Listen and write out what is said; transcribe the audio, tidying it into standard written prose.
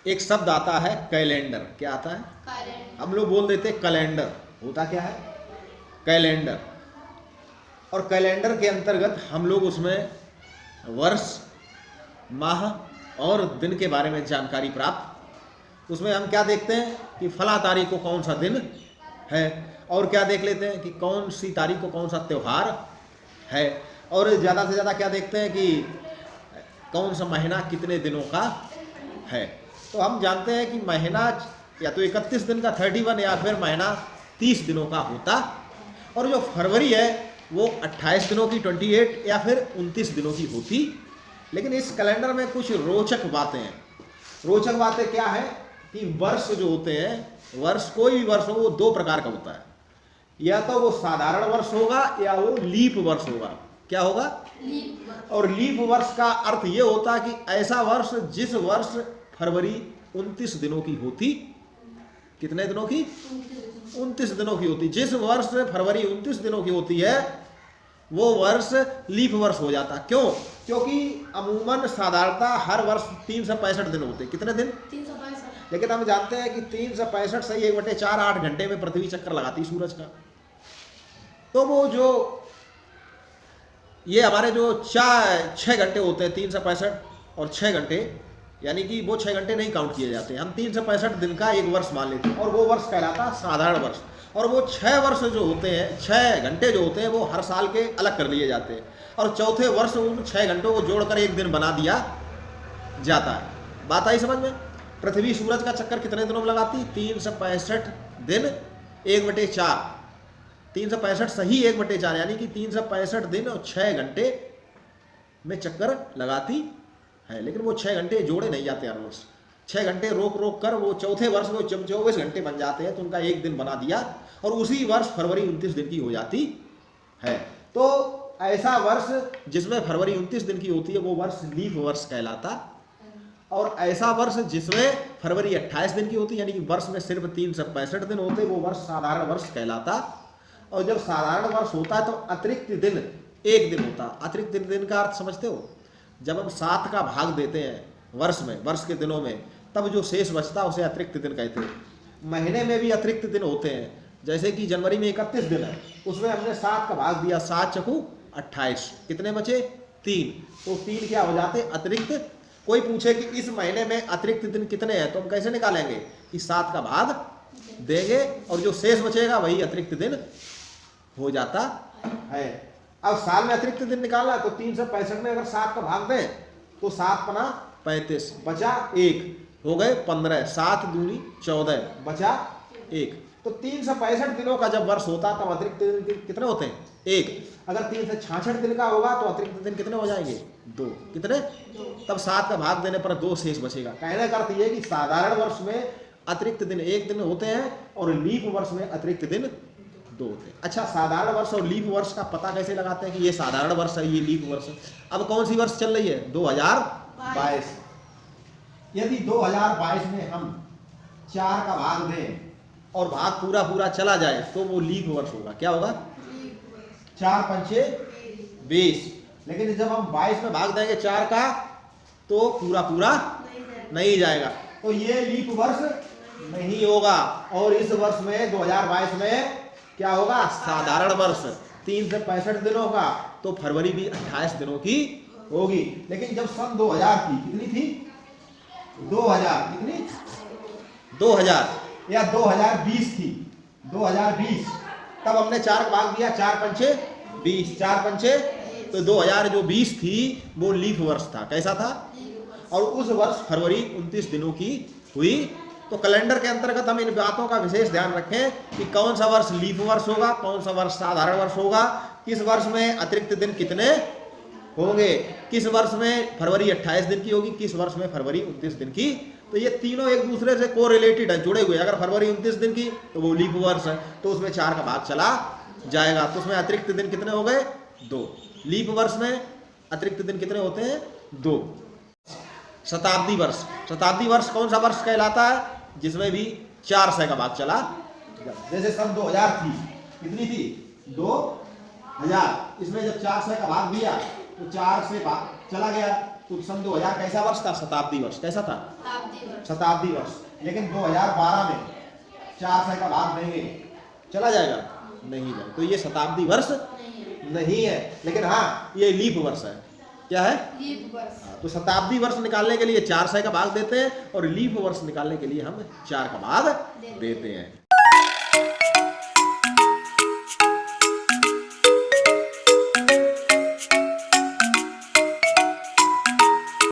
एक शब्द आता है कैलेंडर। क्या आता है? हम लोग बोल देते कैलेंडर, होता क्या है? कैलेंडर। और कैलेंडर के अंतर्गत हम लोग उसमें वर्ष, माह और दिन के बारे में जानकारी प्राप्त। उसमें हम क्या देखते हैं कि फला तारीख को कौन सा दिन है, और क्या देख लेते हैं कि कौन सी तारीख को कौन सा त्यौहार है, और ज़्यादा से ज़्यादा क्या देखते हैं कि कौन सा महीना कितने दिनों का है। तो हम जानते हैं कि महीना या तो 31 दिन का 31 या फिर महीना 30 दिनों का होता, और जो फरवरी है वो 28 दिनों की 28 या फिर 29 दिनों की होती। लेकिन इस कैलेंडर में कुछ रोचक बातें हैं। रोचक बातें क्या है कि वर्ष जो होते हैं, वर्ष कोई भी वर्ष हो वो दो प्रकार का होता है, या तो वो साधारण वर्ष होगा या वो लीप वर्ष होगा। क्या होगा? लीप वर्ष। और लीप वर्ष का अर्थ ये होता है कि ऐसा वर्ष जिस वर्ष फरवरी 29 दिनों की होती। कितने दिनों की? 29 दिनों की होती। जिस वर्ष फरवरी 29 दिनों की होती है वो वर्ष लीप वर्ष हो जाता। क्यों? क्योंकि अमूमन साधारणतः हर वर्ष 365 दिन होते। कितने दिन? 365। लेकिन हम जानते हैं कि 365 से 1/4 8 घंटे में पृथ्वी चक्कर लगाती सूरज का। तो वो जो ये हमारे जो 6 घंटे होते हैं 365 और 6 घंटे, यानी कि वो 6 घंटे नहीं काउंट किए जाते। हम 365 दिन का एक वर्ष मान लेते हैं, और वो वर्ष कहलाता साधारण वर्ष। और वो 6 वर्ष जो होते हैं, 6 घंटे जो होते हैं वो हर साल के अलग कर लिए जाते हैं, और चौथे वर्ष उन 6 घंटों को जोड़कर एक दिन बना दिया जाता है। बात आई समझ में? पृथ्वी सूरज का चक्कर कितने दिनों में लगाती? 365 दिन 1/4। 365 सही 1/4, यानी कि 365 दिन और 6 घंटे में चक्कर लगाती है। लेकिन वो 6 घंटे जोड़े नहीं जाते हर वर्ष। 6 घंटे रोक रोक कर वो चौथे वर्ष में 24 घंटे बन जाते हैं, तो उनका एक दिन बना दिया, और उसी वर्ष फरवरी 29 दिन की हो जाती है। तो ऐसा वर्ष जिसमें फरवरी 29 दिन की होती है वो वर्ष लीप वर्ष कहलाता, और ऐसा वर्ष जिसमें फरवरी 28 दिन की होती, यानी कि वर्ष में सिर्फ 365 दिन होते, वो वर्ष साधारण वर्ष कहलाता। और जब साधारण वर्ष होता है तो अतिरिक्त दिन एक दिन होता। अतिरिक्त दिन का अर्थ समझते हो? जब हम 7 का भाग देते हैं वर्ष में, वर्ष के दिनों में, तब जो शेष बचता उसे अतिरिक्त दिन कहते हैं। महीने में भी अतिरिक्त दिन होते हैं, जैसे कि जनवरी में 31 दिन है, उसमें हमने 7 का भाग दिया, 7 चकू 28, कितने बचे? 3। तो 3 क्या हो जाते? अतिरिक्त। कोई पूछे कि इस महीने में अतिरिक्त दिन कितने हैं, तो हम कैसे निकालेंगे कि 7 का भाग देंगे और जो शेष बचेगा वही अतिरिक्त दिन हो जाता है। अब साल में अतिरिक्त दिन निकालना तो 365 में अगर 7 का भाग दें तो 7 पना 35, बचा 1, हो गए 15, 7 दूनी 14, बचा 1। तो 365 दिनों का जब वर्ष होता तब अतिरिक्त दिन कितने होते हैं? 1। अगर 366 दिन का होगा तो अतिरिक्त दिन कितने हो जाएंगे? 2। कितने? 2। तब 7 का भाग देने पर 2 शेष बचेगा। कहने का अर्थ ये कि साधारण वर्ष में अतिरिक्त दिन 1 दिन होते हैं और लीप वर्ष में अतिरिक्त दिन 2 होते हैं। अच्छा, साधारण वर्ष और लीप वर्ष का पता कैसे लगाते हैं कि ये साधारण वर्ष है, ये लीप वर्ष है? अब कौन सी वर्ष चल रही है? 2022। यदि 2022 में हम 4 का भाग दें और भाग पूरा पूरा चला जाए तो वो लीप वर्ष होगा। क्या होगा? 4 पंचे 20। लेकिन जब हम 22 में भाग देंगे 4 का तो पूरा पूरा नहीं जाएगा, तो ये लीप वर्ष नहीं होगा। और इस वर्ष में 2022 में क्या होगा? साधारण वर्ष। 365 दिनों का, तो फरवरी भी 28 दिनों की होगी। लेकिन जब सन 2000 थी, कितनी थी? 2000, कितनी? 2000 या 2020 थी, 2020, तब हमने 4 का भाग दिया, 4 पंचे 20, 4 पंचे, तो 2000 जो 20 थी वो लीप वर्ष था। कैसा था? और उस वर्ष फरवरी 29 दिनों की हुई। तो कैलेंडर के अंतर्गत हम इन बातों का विशेष ध्यान रखें कि कौन सा वर्ष लीप वर्ष होगा, कौन सा वर्ष साधारण वर्ष होगा, किस वर्ष में अतिरिक्त दिन कितने होंगे, किस वर्ष में फरवरी 28 दिन की होगी, किस वर्ष में फरवरी 29 दिन की। तो ये तीनों एक दूसरे से कोरिलेटेड है, जुड़े हुए। अगर फरवरी 29 दिन की तो वो लीप वर्ष है, तो उसमें 4 का भाग चला जाएगा, तो उसमें अतिरिक्त दिन कितने हो गए? 2। लीप वर्ष में अतिरिक्त दिन कितने होते हैं? 2। शताब्दी वर्ष। शताब्दी वर्ष कौन सा वर्ष कहलाता है? जिसमें भी 400 का भाग चला। जैसे सन 2000 थी, कितनी थी? 2000। इसमें जब 400 का भाग दिया तो 4 से भाग चला गया, तो सन 2000 कैसा वर्ष था? शताब्दी वर्ष। कैसा था? शताब्दी वर्ष। लेकिन 2012 में 400 का भाग देंगे, चला जाएगा? नहीं जाएगा। तो ये शताब्दी वर्ष नहीं है, लेकिन हाँ ये लीप वर्ष है। क्या है? लीप वर्ष। तो शताब्दी वर्ष निकालने के लिए 400 का भाग देते हैं और लीप वर्ष निकालने के लिए हम 4 का भाग देते हैं।